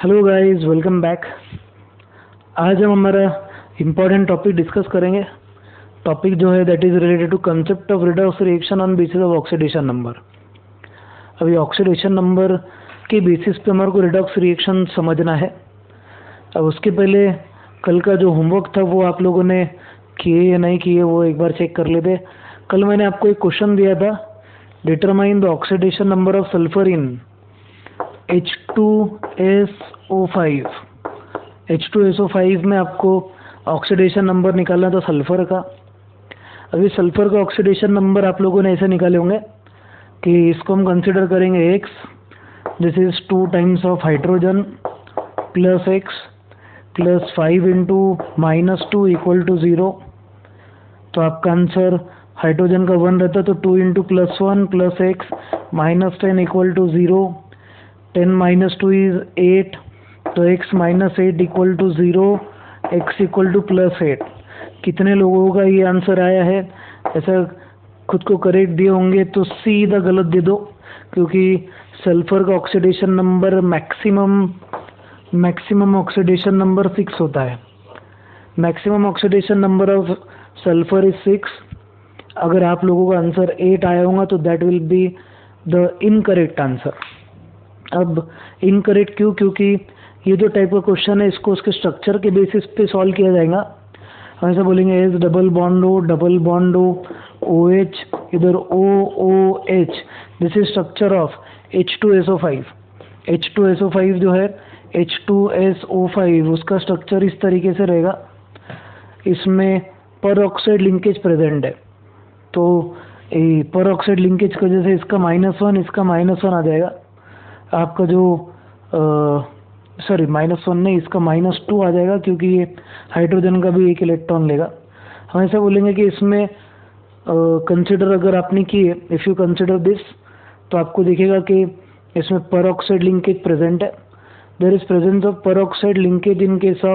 Hello guys, welcome back. आज हम हमारा इम्पोर्टेंट टॉपिक डिस्कस करेंगे। टॉपिक जो है that is related to concept of redox reaction on basis of oxidation number. अभी ऑक्सीडेशन नंबर के बेसिस पे हमारे को रिडॉक्स रिएक्शन समझना है। अब उसके पहले कल का जो होमवर्क था वो आप लोगों ने किए या नहीं किए वो एक बार चेक कर लेते। कल मैंने आपको एक क्वेश्चन दिया था, determine the oxidation number of sulphur in H2SO5। H2SO5 में आपको ऑक्सीडेशन नंबर निकालना था सल्फर का। अभी सल्फर का ऑक्सीडेशन नंबर आप लोगों ने ऐसे निकाले होंगे कि इसको हम कंसिडर करेंगे X, this is 2 times of hydrogen plus X plus 5 into -2 equal to 0। तो आपका आंसर हाइड्रोजन का 1 रहता तो 2 into +1 plus X -10 equal to 0। 10 minus 2 is 8, तो x minus 8 equal to 0, x equal to +8। कितने लोगों का ये आंसर आया है? ऐसा खुद को करेक्ट दिए होंगे तो सीधा गलत दे दो, क्योंकि सल्फर का oxidation number maximum oxidation number 6 होता है। Maximum oxidation number of sulphur is 6। अगर आप लोगों का आंसर 8 आया होगा तो that will be the incorrect answer. अब इनकरेक्ट क्यों? क्योंकि ये जो टाइप का क्वेश्चन है इसको उसके स्ट्रक्चर के बेसिस पे सॉल्व किया जाएगा। हम ऐसा बोलेंगे S double bond O OH, इधर OOH, this is structure of H2SO5। H2SO5 जो है H2SO5 उसका स्ट्रक्चर इस तरीके से रहेगा। इसमें पर ऑक्साइड लिंकेज प्रेजेंट है, तो पर ऑक्साइड लिंकेज की वजह से इसका -1 इसका -1 आ जाएगा। आपका जो -1 नहीं, इसका -2 आ जाएगा, क्योंकि ये हाइड्रोजन का भी एक इलेक्ट्रॉन लेगा। हम ऐसा बोलेंगे कि इसमें कंसिडर अगर आपने किए, इफ़ यू कंसिडर दिस, तो आपको दिखेगा कि इसमें पर ऑक्साइड लिंकेज प्रेजेंट है। देयर इज प्रेजेंस ऑफ पर oxide linkage in case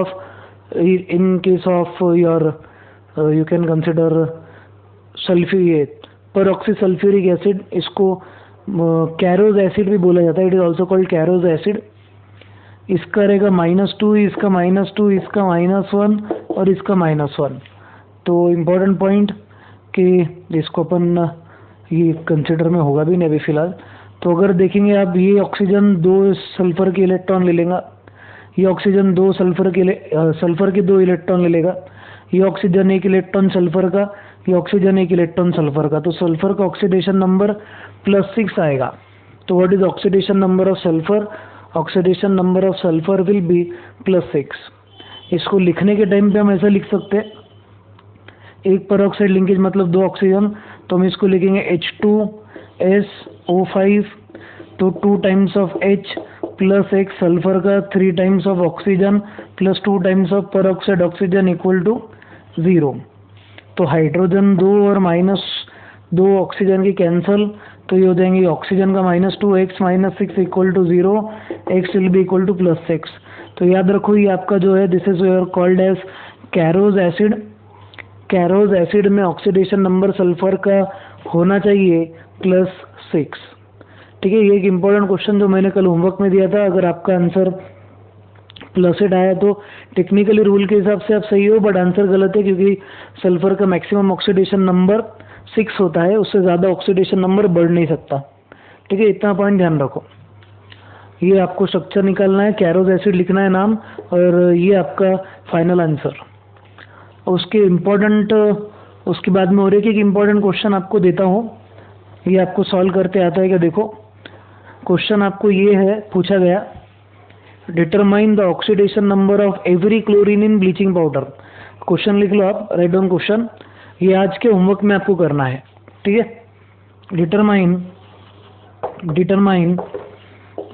of your you can consider पर ऑक्सी सल्फ्यूरिक एसिड। इसको कैरोज एसिड भी बोला जाता है, it is also called कैरोज acid. इसका रहेगा -2, इसका -2, इसका -1 और इसका -1। तो इम्पोर्टेंट पॉइंट कि इसको अपन ये कंसिडर में होगा भी नहीं अभी फिलहाल। तो अगर देखेंगे आप, ये ऑक्सीजन 2 सल्फर के इलेक्ट्रॉन ले लेगा, ये ऑक्सीजन 2 सल्फर के 2 इलेक्ट्रॉन ले लेगा, ये ऑक्सीजन 1 इलेक्ट्रॉन सल्फर का, ये ऑक्सीजन 1 इलेक्ट्रॉन सल्फर का। तो सल्फर का ऑक्सीडेशन नंबर +6 आएगा। तो what is oxidation number of sulphur? Oxidation number of sulphur will be +6। इसको लिखने के टाइम पे हम ऐसा लिख सकते हैं, एक पर ऑक्साइड लिंकेज मतलब 2 ऑक्सीजन, तो हम इसको लिखेंगे H2SO5, तो 2 times of H plus X sulphur का, 3 times of oxygen plus 2 times of पर ऑक्साइड ऑक्सीजन इक्वल टू 0। तो हाइड्रोजन 2 और -2 ऑक्सीजन की कैंसल, तो ये हो जाएंगे ऑक्सीजन का -2, X -6 equal to 0, X will be equal to +6। तो याद रखो ये आपका जो है this is your called as Caro's acid. Caro's acid में ऑक्सीडेशन नंबर सल्फर का होना चाहिए +6। ठीक है, ये एक इम्पोर्टेंट क्वेश्चन जो मैंने कल होमवर्क में दिया था। अगर आपका आंसर +8 आया तो टेक्निकली रूल के हिसाब से आप सही हो, बट आंसर गलत है, क्योंकि सल्फर का मैक्सिमम ऑक्सीडेशन नंबर 6 होता है, उससे ज़्यादा ऑक्सीडेशन नंबर बढ़ नहीं सकता। ठीक है, इतना पॉइंट ध्यान रखो। ये आपको स्ट्रक्चर निकालना है, कैरोज एसिड लिखना है नाम, और ये आपका फाइनल आंसर। उसके बाद में और एक इम्पोर्टेंट क्वेश्चन आपको देता हूँ, ये आपको सॉल्व करते आता है क्या? देखो क्वेश्चन आपको ये है, पूछा गया determine the oxidation number of every chlorine in bleaching powder. Question लिख लो आप, राइट डाउन क्वेश्चन, ये आज के होमवर्क में आपको करना है। ठीक है, determine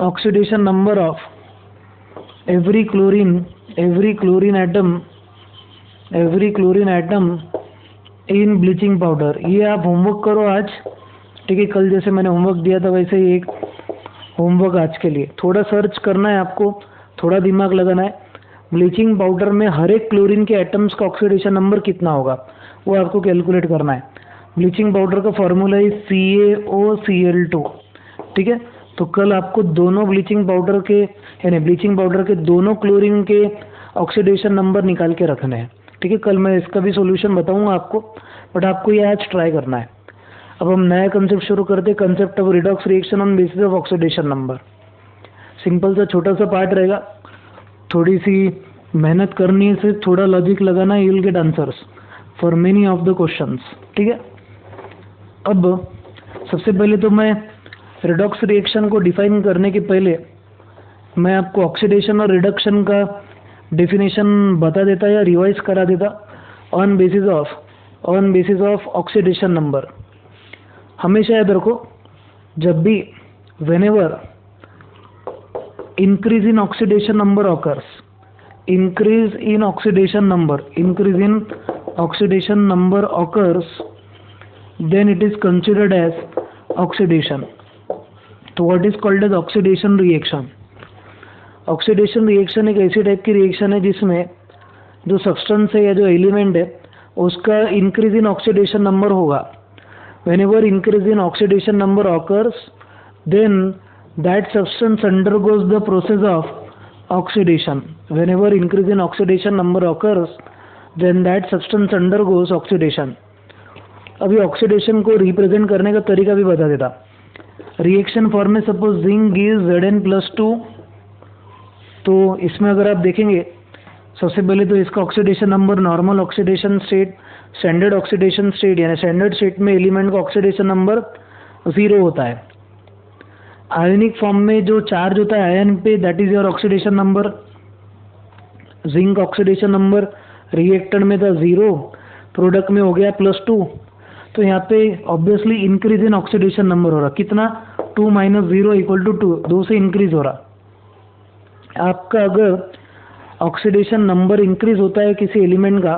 oxidation number of every chlorine atom in bleaching powder. ये आप होमवर्क करो आज। ठीक है, कल जैसे मैंने होमवर्क दिया था वैसे ही एक होमवर्क आज के लिए। थोड़ा सर्च करना है आपको, थोड़ा दिमाग लगाना है। ब्लीचिंग पाउडर में हर एक क्लोरीन के एटम्स का ऑक्सीडेशन नंबर कितना होगा वो आपको कैलकुलेट करना है। ब्लीचिंग पाउडर का फॉर्मूला है CaOCl2। ठीक है, तो कल आपको दोनों ब्लीचिंग पाउडर के यानी ब्लीचिंग पाउडर के दोनों क्लोरीन के ऑक्सीडेशन नंबर निकाल के रखने हैं। ठीक है, कल मैं इसका भी सॉल्यूशन बताऊंगा आपको, बट आपको ये आज ट्राई करना है। अब हम नया कंसेप्ट शुरू करते हैं, concept of redox reaction on basis of oxidation number. Simple सा छोटा सा पार्ट रहेगा, थोड़ी सी मेहनत करनी से थोड़ा लॉजिक लगाना, you will get answers for many of the questions. ठीक है, अब सबसे पहले तो मैं रिडॉक्स रिएक्शन को डिफाइन करने के पहले मैं आपको ऑक्सीडेशन और रिडक्शन का डेफिनेशन बता देता या रिवाइज करा देता on basis of oxidation number. हमेशा याद रखो, जब भी whenever increase in oxidation number occurs, increase in oxidation number occurs, then it is considered as oxidation. तो what is called as oxidation reaction? Oxidation reaction एक ऐसी टाइप की reaction है जिसमें जो सब्सटेंस है या जो एलिमेंट है उसका इंक्रीज इन ऑक्सीडेशन नंबर होगा। whenever increase in oxidation number occurs, then that substance undergoes the process of oxidation. Whenever increase in oxidation number occurs, then that substance undergoes oxidation. अभी oxidation को represent करने का तरीका भी बता देता। Reaction form में सपोज जिंक गिव्स Zn+2, तो इसमें अगर आप देखेंगे सबसे पहले तो इसका oxidation number normal oxidation state, standard oxidation state यानी स्टैंडर्ड स्टेट में एलिमेंट का ऑक्सीडेशन नंबर 0 होता है। आयनिक फॉर्म में जो चार्ज होता है आयन पे, that is your oxidation number. Zinc oxidation number reactant में था 0, प्रोडक्ट में हो गया +2, तो यहाँ पे obviously increase in oxidation number हो रहा। कितना? 2 - 0 = 2, 2 से इंक्रीज हो रहा। आपका अगर ऑक्सीडेशन नंबर इंक्रीज होता है किसी एलिमेंट का,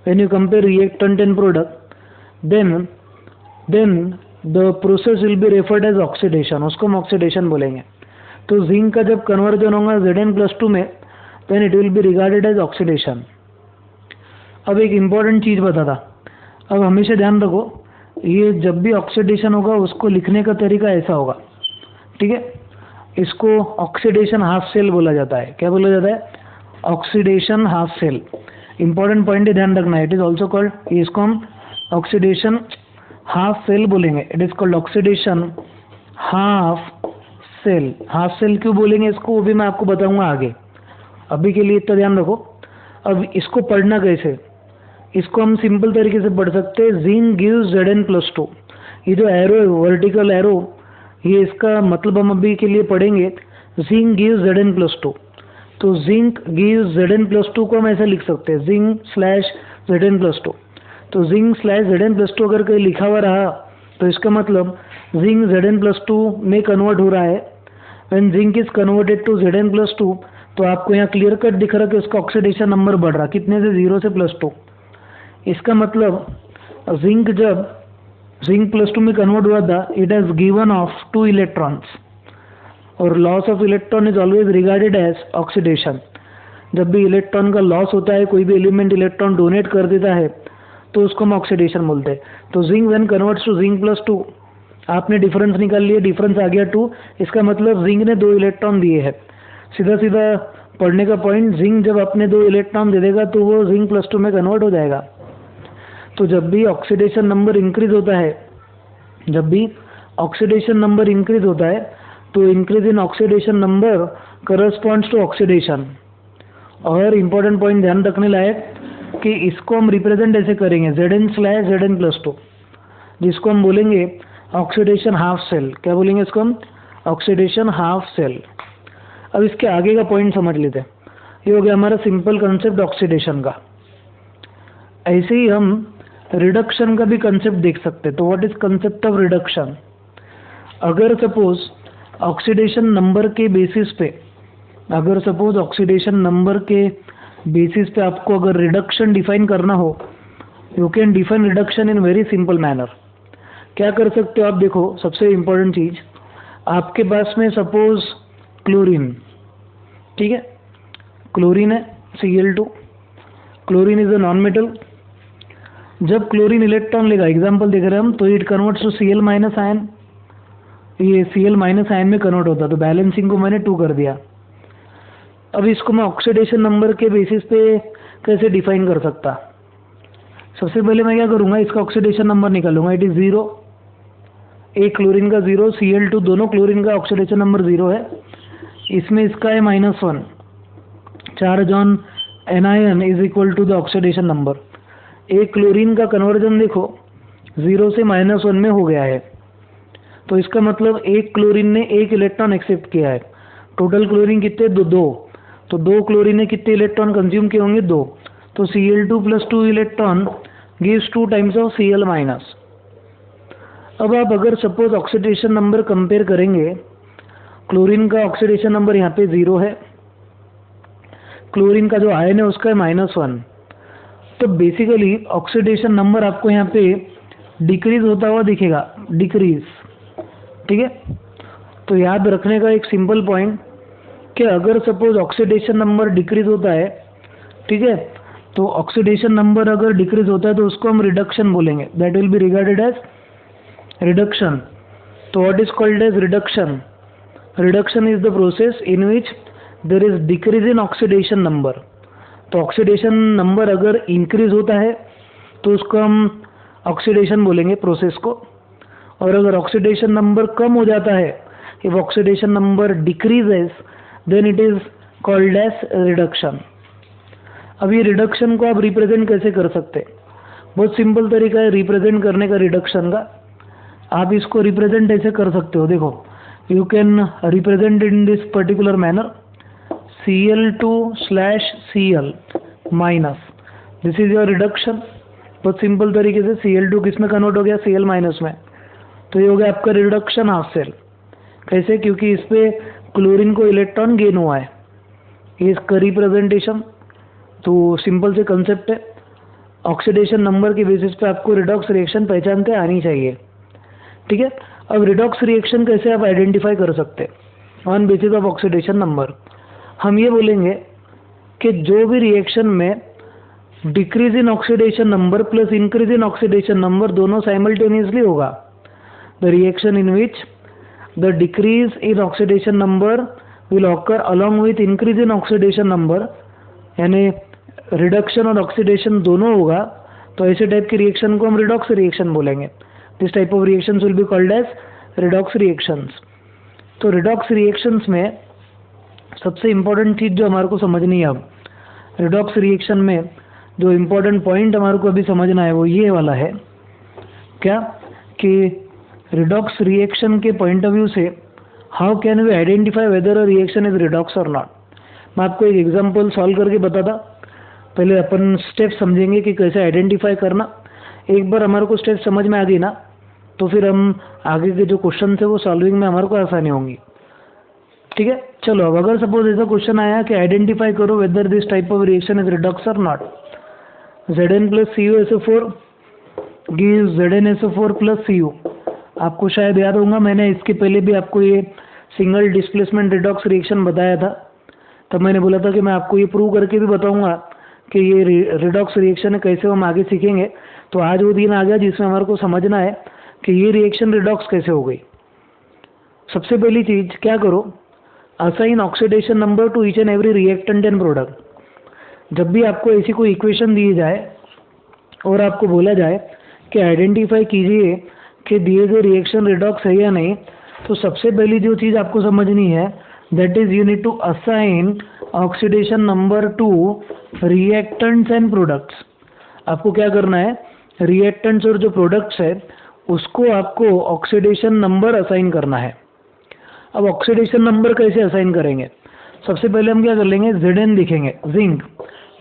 when you compare reactant and product, then the process will be referred as oxidation, उसको हम ऑक्सीडेशन बोलेंगे। तो जिंक का जब कन्वर्जन होगा Zn+2 में, then it will be regarded as oxidation. अब एक इम्पॉर्टेंट चीज़ बता था, अब हमेशा ध्यान रखो, ये जब भी ऑक्सीडेशन होगा उसको लिखने का तरीका ऐसा होगा। ठीक है, इसको ऑक्सीडेशन हाफ सेल बोला जाता है। क्या बोला जाता है? Oxidation half cell. Important point ध्यान रखना है, इट इज ऑल्सो कॉल्ड, इसको हम ऑक्सीडेशन हाफ सेल बोलेंगे। It is called oxidation half cell. Half cell क्यों बोलेंगे इसको, वो भी मैं आपको बताऊंगा आगे। अभी के लिए इतना ध्यान रखो। अब इसको पढ़ना कैसे, इसको हम सिंपल तरीके से पढ़ सकते हैं, जिंक गिव्स Zn+2। ये जो एरो है वर्टिकल एरो, ये इसका मतलब हम अभी के लिए पढ़ेंगे, जिंक गिव्स Zn+2। तो जिंक गिव्स Zn+2 को हम ऐसे लिख सकते हैं, जिंक/Zn+2। तो जिंक/Zn+2 अगर कहीं लिखा हुआ रहा तो इसका मतलब जिंक Zn+2 में कन्वर्ट हो रहा है। When zinc is converted to Zn+2, तो आपको यहाँ क्लियर कट दिख रहा है कि उसका ऑक्सीडेशन नंबर बढ़ रहा, कितने से? 0 से +2। इसका मतलब जिंक जब Zn+2 में कन्वर्ट हुआ था, it has given off 2 electrons, और loss of electron is always regarded as oxidation. जब भी इलेक्ट्रॉन का लॉस होता है, कोई भी एलिमेंट इलेक्ट्रॉन डोनेट कर देता है, तो उसको हम ऑक्सीडेशन बोलते हैं। तो zinc when converts to Zn+2, आपने डिफरेंस निकाल लिया, डिफरेंस आ गया 2, इसका मतलब जिंक ने 2 इलेक्ट्रॉन दिए हैं। सीधा सीधा पढ़ने का पॉइंट, जिंक जब अपने 2 इलेक्ट्रॉन दे देगा तो वो Zn+2 में कन्वर्ट हो जाएगा। तो जब भी ऑक्सीडेशन नंबर इंक्रीज होता है, तो increase in oxidation number corresponds to oxidation. और इम्पोर्टेंट पॉइंट ध्यान रखने लायक कि इसको हम रिप्रेजेंट ऐसे करेंगे, Zn/Zn+2, जिसको हम बोलेंगे ऑक्सीडेशन हाफ सेल। क्या बोलेंगे इसको हम? Oxidation half cell. अब इसके आगे का पॉइंट समझ लेते हैं। ये हो गया हमारा सिंपल कंसेप्ट ऑक्सीडेशन का। ऐसे ही हम रिडक्शन का भी कंसेप्ट देख सकते हैं। तो what is concept of reduction? अगर सपोज ऑक्सीडेशन नंबर के बेसिस पे आपको अगर रिडक्शन डिफाइन करना हो, you can define reduction in very simple manner. क्या कर सकते हो आप? देखो, सबसे इम्पोर्टेंट चीज, आपके पास में सपोज क्लोरीन, ठीक है, क्लोरीन है Cl2, chlorine is a non metal. जब क्लोरीन इलेक्ट्रॉन लेगा, एग्जाम्पल देख रहे हैं हम, तो it converts to Cl- ion. ये Cl माइनस आयन में कन्वर्ट होता, तो बैलेंसिंग को मैंने 2 कर दिया। अब इसको मैं ऑक्सीडेशन नंबर के बेसिस पे कैसे डिफाइन कर सकता? सबसे पहले मैं क्या करूँगा, इसका ऑक्सीडेशन नंबर निकालूंगा। इट इज़ 0, एक क्लोरीन का 0, Cl2 दोनों क्लोरीन का ऑक्सीडेशन नंबर 0 है। इसमें इसका है -1, charge on anion is equal to the oxidation number. एक क्लोरीन का कन्वर्जन देखो 0 से -1 में हो गया है, तो इसका मतलब एक क्लोरीन ने 1 इलेक्ट्रॉन एक्सेप्ट किया है। टोटल क्लोरीन कितने? 2। तो 2 क्लोरीन ने कितने इलेक्ट्रॉन कंज्यूम किए होंगे? 2। तो Cl2 + 2 electron gives 2 times of Cl-। अब आप अगर सपोज ऑक्सीडेशन नंबर कंपेयर करेंगे, क्लोरीन का ऑक्सीडेशन नंबर यहाँ पे 0 है, क्लोरीन का जो आयन है उसका है -1, तो बेसिकली ऑक्सीडेशन नंबर आपको यहाँ पे डिक्रीज होता हुआ दिखेगा, डिक्रीज। ठीक है, तो याद रखने का एक सिंपल पॉइंट कि अगर सपोज ऑक्सीडेशन नंबर डिक्रीज होता है, ठीक है, तो ऑक्सीडेशन नंबर अगर डिक्रीज होता है तो उसको हम रिडक्शन बोलेंगे, that will be regarded as reduction. तो what is called as reduction? Reduction is the process in which there is decrease in oxidation number. तो ऑक्सीडेशन नंबर अगर इंक्रीज होता है तो उसको हम ऑक्सीडेशन बोलेंगे प्रोसेस को, और अगर ऑक्सीडेशन नंबर कम हो जाता है, if oxidation number decreases, then it is called as reduction. अब ये रिडक्शन को आप रिप्रेजेंट कैसे कर सकते? बहुत सिंपल तरीका है रिप्रेजेंट करने का रिडक्शन का। आप इसको रिप्रेजेंट ऐसे कर सकते हो, देखो, you can represent in this particular manner, Cl2/Cl minus, this is your reduction. बहुत सिंपल तरीके से Cl2 किस में कन्वर्ट हो गया? Cl माइनस में, तो ये हो गया आपका रिडक्शन हाफ सेल। कैसे? क्योंकि इस पे क्लोरीन को इलेक्ट्रॉन गेन हुआ है, ये इसका रिप्रेजेंटेशन। तो सिंपल से कंसेप्ट है, ऑक्सीडेशन नंबर के बेसिस पे आपको रिडॉक्स रिएक्शन पहचानते आनी चाहिए। ठीक है, अब रिडॉक्स रिएक्शन कैसे आप आइडेंटिफाई कर सकते on basis of oxidation number? हम ये बोलेंगे कि जो भी रिएक्शन में decrease in oxidation number plus increase in oxidation number दोनों साइमल्टेनियसली होगा, the reaction in which the decrease in oxidation number will occur along with increase in oxidation number, यानी रिडक्शन और ऑक्सीडेशन दोनों होगा, तो ऐसे टाइप की रिएक्शन को हम रिडॉक्स रिएक्शन बोलेंगे। This type of reactions will be called as redox reactions. तो रिडॉक्स रिएक्शंस में सबसे इम्पोर्टेंट चीज़ जो हमारे को समझनी है, अब रिडॉक्स रिएक्शन में जो इम्पोर्टेंट पॉइंट हमारे को अभी समझना है वो ये वाला है, क्या कि रिडॉक्स रिएक्शन के पॉइंट ऑफ व्यू से how can we identify whether a reaction is redox और नॉट। मैं आपको एक एग्जांपल सॉल्व करके बताता, पहले अपन स्टेप समझेंगे कि कैसे आइडेंटिफाई करना। एक बार हमारे को स्टेप समझ में आ गई ना, तो फिर हम आगे के जो क्वेश्चन है वो सॉल्विंग में हमारे को आसानी होंगी। ठीक है, चलो अब अगर सपोज ऐसा क्वेश्चन आया कि आइडेंटिफाई करो whether this type of reaction is redox और not, Zn + CuSO4 gives ZnSO4 + Cu। आपको शायद याद होगा, मैंने इसके पहले भी आपको ये सिंगल डिस्प्लेसमेंट रिडॉक्स रिएक्शन बताया था। तब मैंने बोला था कि मैं आपको ये प्रूव करके भी बताऊंगा कि ये रिडॉक्स रिएक्शन है, कैसे हम आगे सीखेंगे। तो आज वो दिन आ गया जिसमें हमारे को समझना है कि ये रिएक्शन रिडॉक्स कैसे हो गई। सबसे पहली चीज़ क्या करो, assign oxidation number to each and every reactant and product. जब भी आपको ऐसी कोई इक्वेशन दी जाए और आपको बोला जाए कि आइडेंटिफाई कीजिए कि दिए गए रिएक्शन रिडॉक्स है या नहीं, तो सबसे पहली जो चीज़ आपको समझनी है that is you need to assign oxidation number to reactants and products. आपको क्या करना है, रिएक्टेंट्स और जो प्रोडक्ट्स है उसको आपको ऑक्सीडेशन नंबर असाइन करना है। अब ऑक्सीडेशन नंबर कैसे असाइन करेंगे? सबसे पहले हम क्या कर लेंगे, Zn लिखेंगे, जिंक।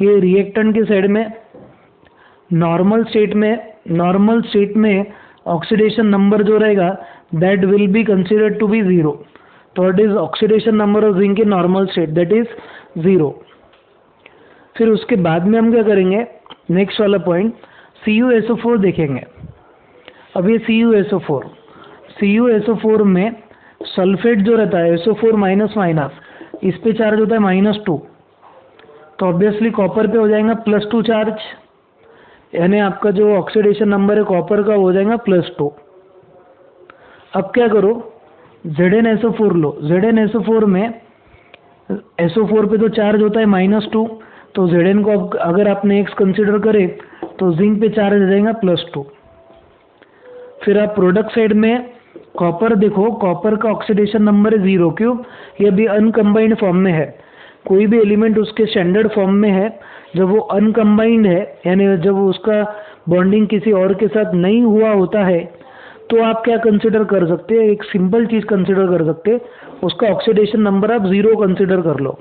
ये रिएक्टेंट के साइड में नॉर्मल स्टेट में ऑक्सीडेशन नंबर जो रहेगा that will be considered to be 0। तो it is oxidation number of zinc in normal state that is 0। फिर उसके बाद में हम क्या करेंगे, नेक्स्ट वाला पॉइंट CuSO4 देखेंगे। अब ये CuSO4 में सल्फेट जो रहता है SO4 इस पे चार्ज होता है -2, तो ऑब्वियसली कॉपर पे हो जाएगा +2 चार्ज, यानी आपका जो ऑक्सीडेशन नंबर है कॉपर का हो जाएगा +2। अब क्या करो, ZnSO4 लो, ZnSO4 में SO4 पे तो चार्ज होता है -2, तो Zn को अगर आपने x कंसिडर करे तो जिंक पे चार्ज आ जाएगा +2। फिर आप प्रोडक्ट साइड में कॉपर देखो, कॉपर का ऑक्सीडेशन नंबर है 0, क्यों? ये अभी अनकम्बाइंड फॉर्म में है। कोई भी एलिमेंट उसके स्टैंडर्ड फॉर्म में है, जब वो अनकम्बाइंड है यानी जब उसका बॉन्डिंग किसी और के साथ नहीं हुआ होता है, तो आप क्या कंसिडर कर सकते हैं? एक सिंपल चीज़ कंसिडर कर सकते हैं, उसका ऑक्सीडेशन नंबर आप 0 कंसिडर कर लो।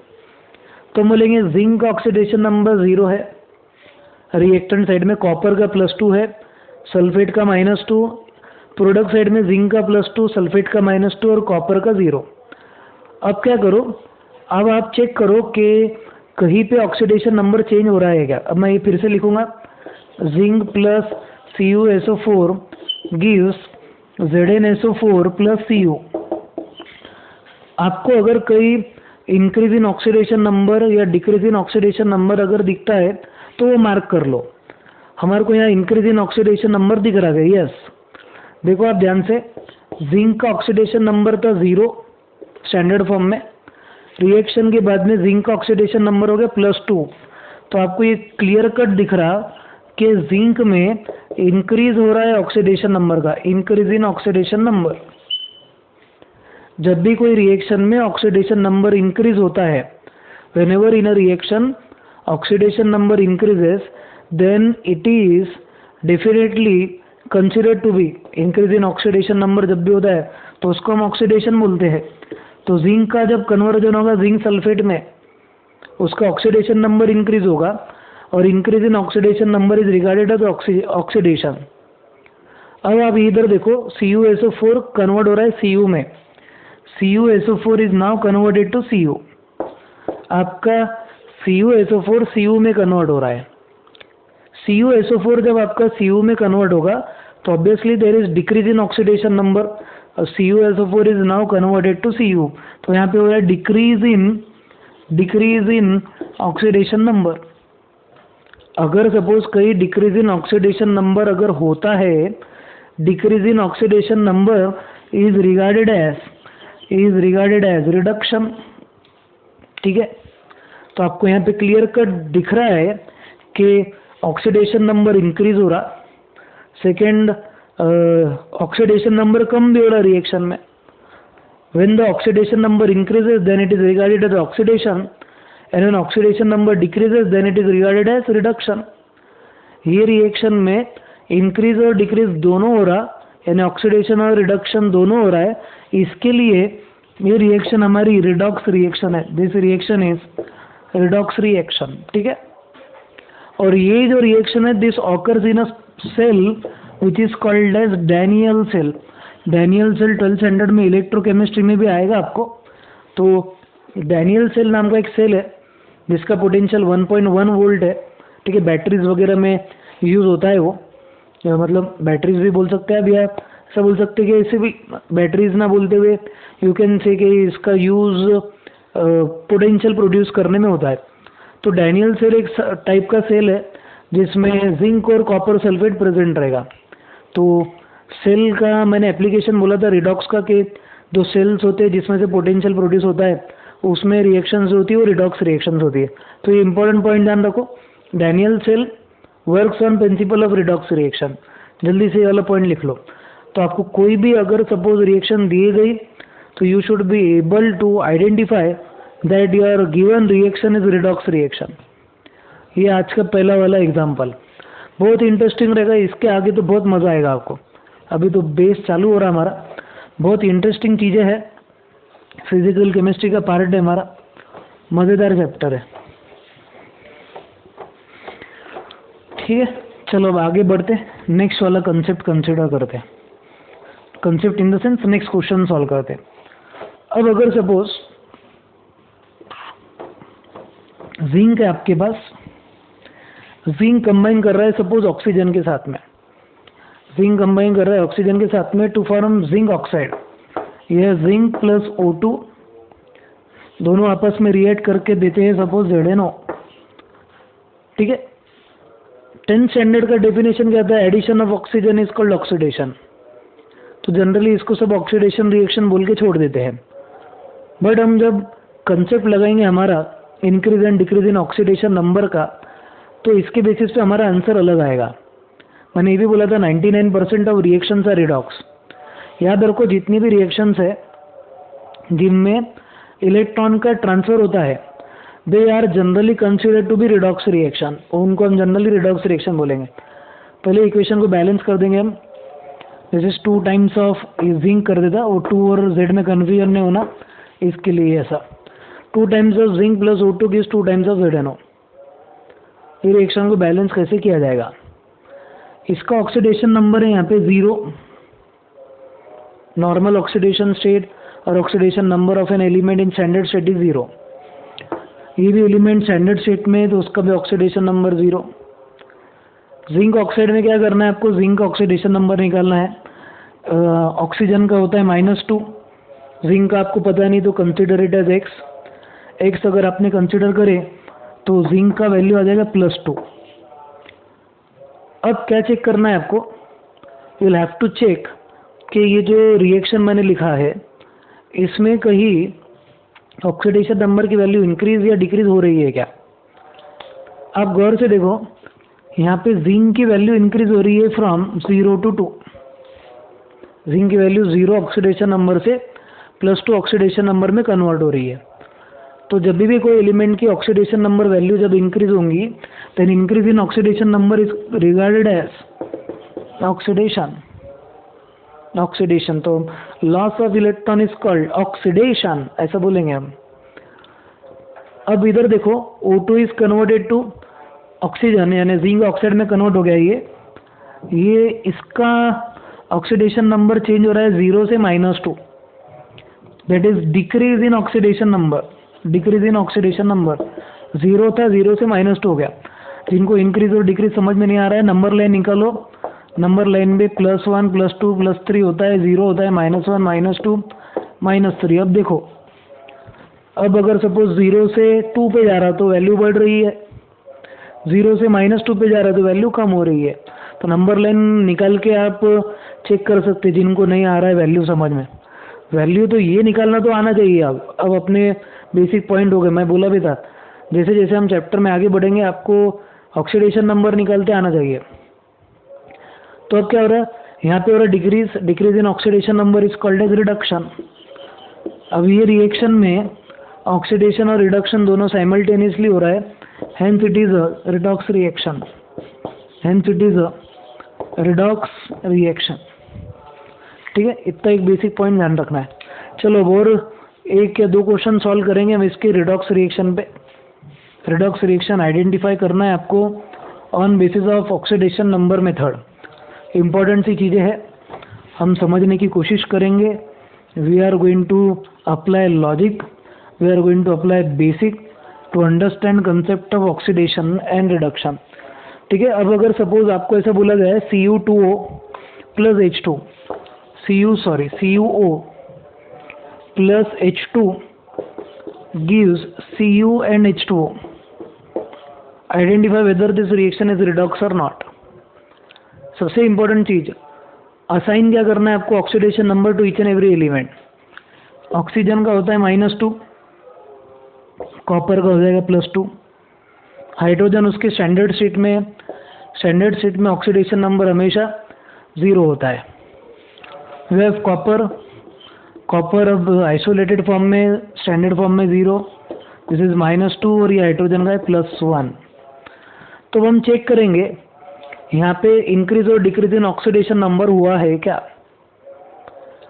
तो बोलेंगे जिंक का ऑक्सीडेशन नंबर 0 है, रिएक्टेंट साइड में कॉपर का +2 है, सल्फेट का -2, प्रोडक्ट साइड में जिंक का +2, सल्फेट का -2 और कॉपर का 0। अब क्या करो, अब आप चेक करो कि कहीं पे ऑक्सीडेशन नंबर चेंज हो रहा है क्या। अब मैं ये फिर से लिखूंगा, zinc plus CuSO4 gives ZnSO4 plus Cu। आपको अगर कहीं इंक्रीज इन ऑक्सीडेशन नंबर या डिक्रीज इन ऑक्सीडेशन नंबर अगर दिखता है तो वो मार्क कर लो। हमारे को यहाँ इंक्रीज इन ऑक्सीडेशन नंबर दिख रहा है, यस। देखो आप ध्यान से, जिंक का ऑक्सीडेशन नंबर था 0 स्टैंडर्ड फॉर्म में, रिएक्शन के बाद में जिंक का ऑक्सीडेशन नंबर हो गया +2। तो आपको ये क्लियर कट दिख रहा कि जिंक में इंक्रीज हो रहा है ऑक्सीडेशन नंबर का, इंक्रीज इन ऑक्सीडेशन नंबर। जब भी कोई रिएक्शन में ऑक्सीडेशन नंबर इंक्रीज होता है, whenever in a reaction oxidation number increases, then it is definitely considered to be increase in oxidation number. जब भी होता है तो उसको हम ऑक्सीडेशन बोलते हैं। तो जिंक का जब कन्वर्जन होगा जिंक सल्फेट में, उसका ऑक्सीडेशन नंबर इंक्रीज होगा, और increase in oxidation number is regarded as oxidation. अब आप इधर देखो, CuSO4 कन्वर्ट हो रहा है Cu में, CuSO4 is now converted to Cu। आपका CuSO4 Cu में कन्वर्ट हो रहा है। CuSO4 जब आपका Cu में कन्वर्ट होगा तो obviously there is decrease in oxidation number, CuSO4 is now converted to Cu। तो यहाँ पे हो रहा है डिक्रीज इन ऑक्सीडेशन नंबर। अगर सपोज कहीं डिक्रीज इन ऑक्सीडेशन नंबर अगर होता है, decrease in oxidation number is regarded as reduction. ठीक है, तो आपको यहाँ पे क्लियर कट दिख रहा है कि ऑक्सीडेशन नंबर इंक्रीज हो रहा, सेकेंड ऑक्सीडेशन नंबर कम भी हो रहा रिएक्शन में। When the oxidation number increases then it is regarded as oxidation, and when oxidation number decreases then it is regarded as reduction. ये रिएक्शन में इंक्रीज और decrease दोनों हो रहा, यानी ऑक्सीडेशन और रिडक्शन दोनों हो रहा है। इसके लिए ये रिएक्शन हमारी रिडॉक्स रिएक्शन है। This reaction is redox reaction. ठीक है, और ये जो रिएक्शन है this occurs in a cell which is called as Daniell cell. Daniell cell 12th standard में इलेक्ट्रोकेमिस्ट्री में भी आएगा आपको। तो डैनियल सेल नाम का एक सेल है जिसका पोटेंशियल 1.1 वोल्ट है। ठीक है, बैटरीज वगैरह में यूज़ होता है वो, या मतलब बैटरीज भी बोल सकते हैं। अभी आप ऐसा बोल सकते हैं कि ऐसे भी बैटरीज ना बोलते हुए यू कैन से कि इसका यूज़ पोटेंशियल प्रोड्यूस करने में होता है। तो डैनियल सेल एक टाइप का सेल है जिसमें जिंक और कॉपर सल्फेट प्रेजेंट रहेगा। तो सेल का मैंने एप्लीकेशन बोला था रिडॉक्स का, कि जो सेल्स होते हैं जिसमें से पोटेंशियल प्रोड्यूस होता है उसमें रिएक्शंस होती है वो रिडॉक्स रिएक्शंस होती है। तो ये इंपॉर्टेंट पॉइंट ध्यान रखो, Daniell cell works on principle of redox reaction. जल्दी से ये वाला पॉइंट लिख लो। तो आपको कोई भी अगर सपोज रिएक्शन दी गई तो you should be able to identify that your given reaction is redox reaction. ये आज का पहला वाला एग्जाम्पल बहुत इंटरेस्टिंग रहेगा। इसके आगे तो बहुत मज़ा आएगा आपको। अभी तो बेस चालू हो रहा है हमारा, बहुत इंटरेस्टिंग चीज़ें हैं। फिजिकल केमिस्ट्री का पार्ट है हमारा, मज़ेदार चैप्टर है। ठीक है, चलो अब आगे बढ़ते हैं, नेक्स्ट वाला कंसेप्ट कंसिडर करते हैं। Concept in the sense next question solve करते हैं। अब अगर सपोज जिंक है आपके पास, जिंक कंबाइन कर रहा है सपोज ऑक्सीजन के साथ में, जिंक कंबाइन कर रहा है ऑक्सीजन के साथ में टू फॉर्म जिंक ऑक्साइड। यह जिंक प्लस O2 दोनों आपस में रिएक्ट करके देते हैं सपोज ZnO। ठीक है, 10th स्टैंडर्ड का डेफिनेशन क्या था? Addition of oxygen is called oxidation. तो जनरली इसको सब ऑक्सीडेशन रिएक्शन बोल के छोड़ देते हैं। बट हम जब कंसेप्ट लगाएंगे हमारा increase and decrease in oxidation number का, तो इसके बेसिस पे हमारा आंसर अलग आएगा। मैंने ये भी बोला था 99% ऑफ रिएक्शंस आर रिडॉक्स। याद रखो जितनी भी रिएक्शंस है जिनमें इलेक्ट्रॉन का ट्रांसफर होता है, they are generally considered to be redox reaction, उनको हम जनरली रिडॉक्स रिएक्शन बोलेंगे। पहले इक्वेशन को बैलेंस कर देंगे हम। This is 2 times of zinc कर देता, वो 2 और Z में कन्फ्यूजन नहीं होना, इसके लिए ऐसा 2 times of zinc plus O2 gives 2 times of ZnO। ये रिएक्शन को बैलेंस कैसे किया जाएगा? इसका ऑक्सीडेशन नंबर है यहाँ पे 0, नॉर्मल ऑक्सीडेशन स्टेट, और oxidation number of an element in standard state is 0। ये भी एलिमेंट स्टैंडर्ड स्टेट में है तो उसका भी ऑक्सीडेशन नंबर 0। जिंक ऑक्साइड में क्या करना है आपको? जिंक का ऑक्सीडेशन नंबर निकालना है। ऑक्सीजन का होता है -2, जिंक का आपको पता नहीं तो कंसिडर इट एज x अगर आपने कंसिडर करे तो जिंक का वैल्यू आ जाएगा +2। अब क्या चेक करना है आपको? You will have to check कि ये जो रिएक्शन मैंने लिखा है इसमें कहीं ऑक्सीडेशन नंबर की वैल्यू इंक्रीज या डिक्रीज हो रही है क्या? आप गौर से देखो, यहाँ पे जिंक की वैल्यू इंक्रीज हो रही है फ्रॉम 0 to 2। जिंक की वैल्यू 0 ऑक्सीडेशन नंबर से +2 ऑक्सीडेशन नंबर में कन्वर्ट हो रही है। तो जब भी कोई एलिमेंट की ऑक्सीडेशन नंबर वैल्यू जब इंक्रीज होंगी, then increase in oxidation number is regarded as oxidation. तो loss of electron is called oxidation, ऐसा बोलेंगे हम। अब इधर देखो, O2 is converted to oxygen, यानी जिंक ऑक्साइड में कन्वर्ट हो गया ये इसका ऑक्सीडेशन नंबर चेंज हो रहा है 0 से -2, that is decrease in oxidation number. Decrease in oxidation number 0 था, 0 से -2 हो गया। जिनको इंक्रीज और डिक्रीज समझ में नहीं आ रहा है, नंबर लाइन निकालो। नंबर लाइन में +1 +2 +3 होता है, 0 होता है, -1 -2 -3। अब देखो, अब अगर सपोज 0 से 2 पे जा रहा तो वैल्यू बढ़ रही है, 0 से -2 पे जा रहा तो वैल्यू कम हो रही है। तो नंबर लाइन निकाल के आप चेक कर सकते हैं जिनको नहीं आ रहा है वैल्यू समझ में। वैल्यू तो ये निकालना तो आना चाहिए। अब अपने बेसिक पॉइंट हो गए, मैं बोला भी था जैसे जैसे हम चैप्टर में आगे बढ़ेंगे आपको ऑक्सीडेशन नंबर निकालते आना चाहिए। तो अब क्या हो रहा है यहाँ पे? हो रहा है decrease in oxidation number is called as reduction. अब ये रिएक्शन में ऑक्सीडेशन और रिडक्शन दोनों साइमल्टेनियसली हो रहा है, hence it is a redox reaction. Hence it is a redox reaction. ठीक है, इतना एक बेसिक पॉइंट ध्यान रखना है। चलो अब और 1 या 2 क्वेश्चन सॉल्व करेंगे हम इसके रिडॉक्स रिएक्शन पे। रिडॉक्स रिएक्शन आइडेंटिफाई करना है आपको on basis of oxidation number method. Important सी चीज़ें हैं, हम समझने की कोशिश करेंगे। We are going to apply logic, we are going to apply basic to understand concept of oxidation and reduction. ठीक है, अब अगर सपोज आपको ऐसा बोला गया है Cu2O plus H2, CuO plus H2 gives Cu and H2O. Identify whether this reaction is redox or not. सबसे इम्पोर्टेंट चीज, असाइन क्या करना है आपको? Oxidation number to each and every element. Oxygen का होता है -2, कॉपर का हो जाएगा +2। हाइड्रोजन उसके स्टैंडर्ड स्टेट में ऑक्सीडेशन नंबर हमेशा 0 होता है। वे हैव कॉपर अब आइसोलेटेड फॉर्म में, स्टैंडर्ड फॉर्म में 0, दिस इज -2, और ये हाइड्रोजन का है +1। तो हम चेक करेंगे यहाँ पे इंक्रीज और डिक्रीज इन ऑक्सीडेशन नंबर हुआ है क्या?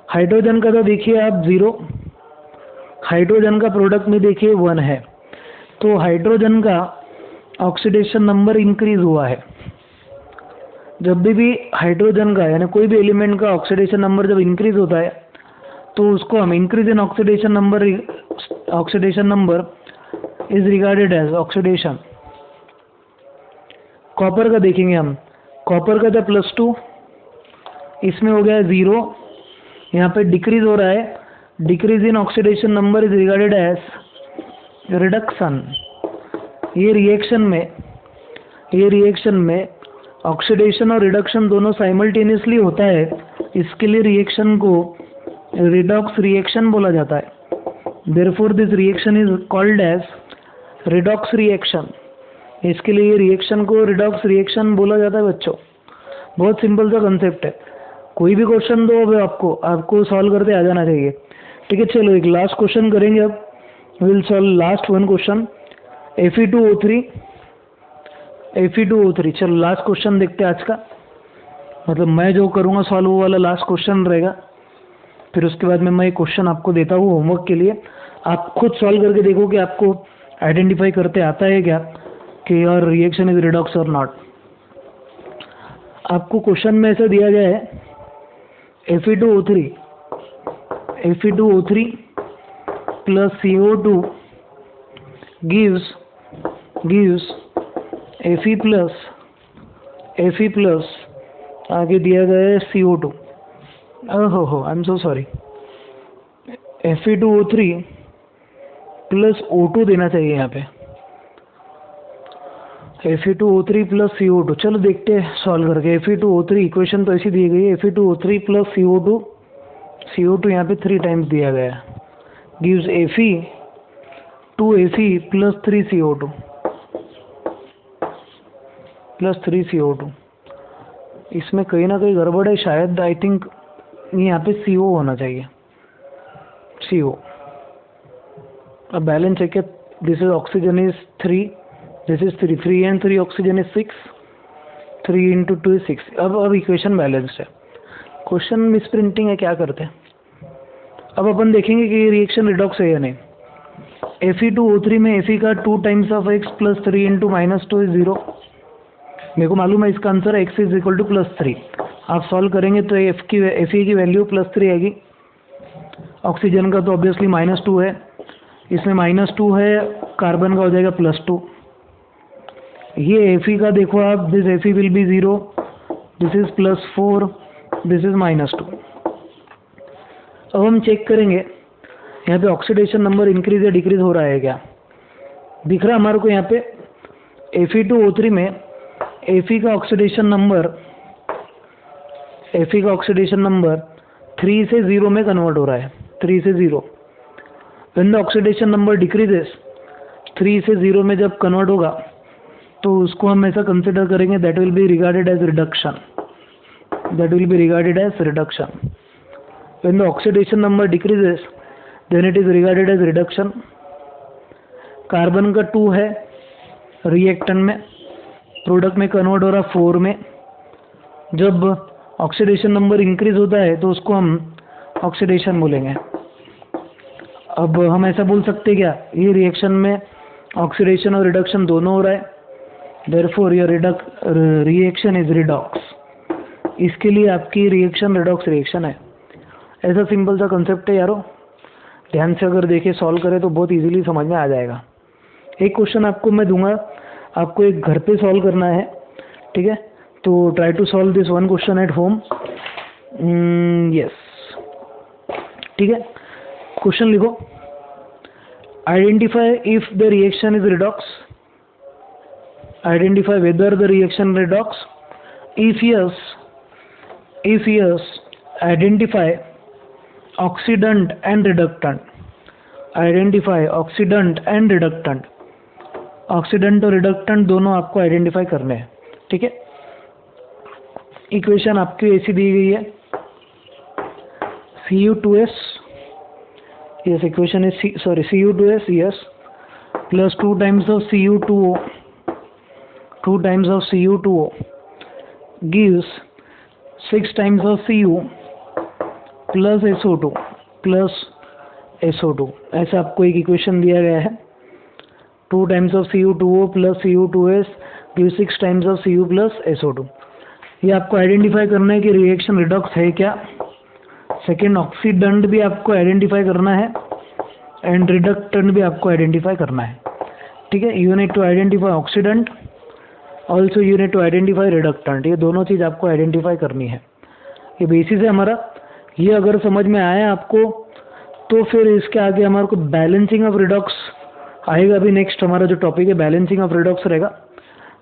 हाइड्रोजन का तो देखिए आप 0, हाइड्रोजन का प्रोडक्ट में देखिए 1 है, तो हाइड्रोजन का ऑक्सीडेशन नंबर इंक्रीज हुआ है। जब भी हाइड्रोजन का यानी कोई भी एलिमेंट का ऑक्सीडेशन नंबर जब इंक्रीज होता है तो उसको हम increase in oxidation number is regarded as oxidation. Copper का देखेंगे हम, कॉपर का था +2, इसमें हो गया 0, यहाँ पे डिक्रीज हो रहा है, decrease in oxidation number is regarded as reduction. ये रिएक्शन में ऑक्सीडेशन और रिडक्शन दोनों साइमल्टेनियसली होता है, इसके लिए रिएक्शन को रिडॉक्स रिएक्शन बोला जाता है। Therefore this reaction is called as redox reaction. इसके लिए रिएक्शन को रिडॉक्स रिएक्शन बोला जाता है बच्चों। बहुत सिंपल सा कंसेप्ट है। कोई भी क्वेश्चन दो अब आपको सॉल्व करते आ जाना चाहिए। ठीक है, चलो एक लास्ट क्वेश्चन करेंगे अब। Will solve last one question Fe2O3। चलो लास्ट क्वेश्चन देखते हैं आज का। मतलब मैं जो करूँगा सॉल्व वो वाला लास्ट क्वेश्चन रहेगा। फिर उसके बाद में मैं एक क्वेश्चन आपको देता हूँ होमवर्क के लिए। आप खुद सॉल्व करके देखो कि आपको आइडेंटिफाई करते आता है क्या कि योर रिएक्शन इज रिडॉक्स और नॉट। आपको क्वेश्चन में ऐसा दिया गया है Fe2O3 plus CO2 gives Fe plus आगे दिया गया है CO2। ओहो I am so sorry, Fe2O3 plus O2 देना चाहिए यहाँ पे। Fe2O3 plus CO2। चलो देखते हैं सॉल्व करके। Fe2O3 इक्वेशन तो ऐसी दी गई है, Fe2O3 प्लस CO2 यहाँ पे 3 टाइम्स दिया गया है, गिव्स Fe प्लस 3CO2 इसमें कहीं ना कहीं गड़बड़ है शायद। आई थिंक यहाँ पे CO होना चाहिए, CO। अब बैलेंस है क्या? This is oxygen is 3, this is 3 and 3 oxygen is 6, 3 into 2 is 6। अब इक्वेशन बैलेंस्ड है। क्वेश्चन मिस प्रिंटिंग है, क्या करते हैं। अब अपन देखेंगे कि रिएक्शन रिडॉक्स है या नहीं। Fe2O3 में Fe का 2 times of x plus 3 into -2 is 0। मेरे को मालूम है इसका answer x is equal to +3। आप सॉल्व करेंगे तो Fe की वैल्यू +3 आएगी। ऑक्सीजन का तो ऑब्वियसली -2 है, इसमें -2 है, कार्बन का हो जाएगा +2। ये Fe का देखो आप, this Fe will be 0, this is +4, this is -2। अब हम चेक करेंगे यहाँ पे ऑक्सीडेशन नंबर इंक्रीज या डिक्रीज हो रहा है क्या। दिख रहा है हमारे को यहाँ पे Fe2O3 में Fe का ऑक्सीडेशन नंबर 3 से 0 में कन्वर्ट हो रहा है, 3 से 0। When the oxidation number decreases, 3 से 0 में जब कन्वर्ट होगा तो उसको हम ऐसा कंसिडर करेंगे that will be regarded as reduction, when the oxidation number decreases then it is regarded as reduction. Carbon का 2 है रिएक्टेंट में, प्रोडक्ट में कन्वर्ट हो रहा 4 में। जब ऑक्सीडेशन नंबर इंक्रीज होता है तो उसको हम ऑक्सीडेशन बोलेंगे। अब हम ऐसा बोल सकते क्या, ये रिएक्शन में ऑक्सीडेशन और रिडक्शन दोनों हो रहा है, therefore your reaction is redox. इसके लिए आपकी रिएक्शन रिडॉक्स रिएक्शन है। ऐसा सिंपल सा कंसेप्ट है यारो। ध्यान से अगर देखें सॉल्व करें तो बहुत इजीली समझ में आ जाएगा। एक क्वेश्चन आपको मैं दूंगा, आपको एक घर पे सॉल्व करना है, ठीक है। तो try to solve this one question at home. Yes, ठीक है। क्वेश्चन लिखो, identify if the reaction is redox, identify whether the reaction redox, if yes identify oxidant and reductant, identify oxidant and reductant। Oxidant और reductant दोनों आपको identify करने हैं, ठीक है। इक्वेशन आपकी ऐसी दी गई है, Cu2s, yes equation is Cu2s yes plus 2 times of Cu2O gives 6 times of Cu plus SO2 ऐसा आपको एक इक्वेशन दिया गया है। 2 times of Cu2O plus Cu2s gives 6 times of Cu plus SO2। ये आपको आइडेंटिफाई करना है कि रिएक्शन रिडॉक्स है क्या। सेकेंड, ऑक्सीडेंट भी आपको आइडेंटिफाई करना है एंड रिडक्टेंट भी आपको आइडेंटिफाई करना है, ठीक है। You need to identify oxidant, also you need to identify reductant. ये दोनों चीज़ आपको आइडेंटिफाई करनी है। ये बेसिस है हमारा। ये अगर समझ में आया आपको तो फिर इसके आगे हमारे को बैलेंसिंग ऑफ रिडॉक्स आएगा। अभी नेक्स्ट हमारा जो टॉपिक है बैलेंसिंग ऑफ रिडॉक्स रहेगा।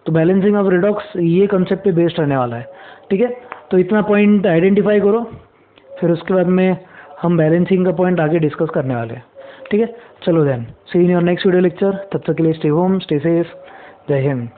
तो बैलेंसिंग ऑफ रिडॉक्स ये कंसेप्ट पे बेस्ड रहने वाला है, ठीक है। तो इतना पॉइंट आइडेंटिफाई करो, फिर उसके बाद में हम बैलेंसिंग का पॉइंट आगे डिस्कस करने वाले हैं। ठीक है, चलो then see in your next video lecture. तब तक के लिए स्टे होम, स्टे सेफ, जय हिंद।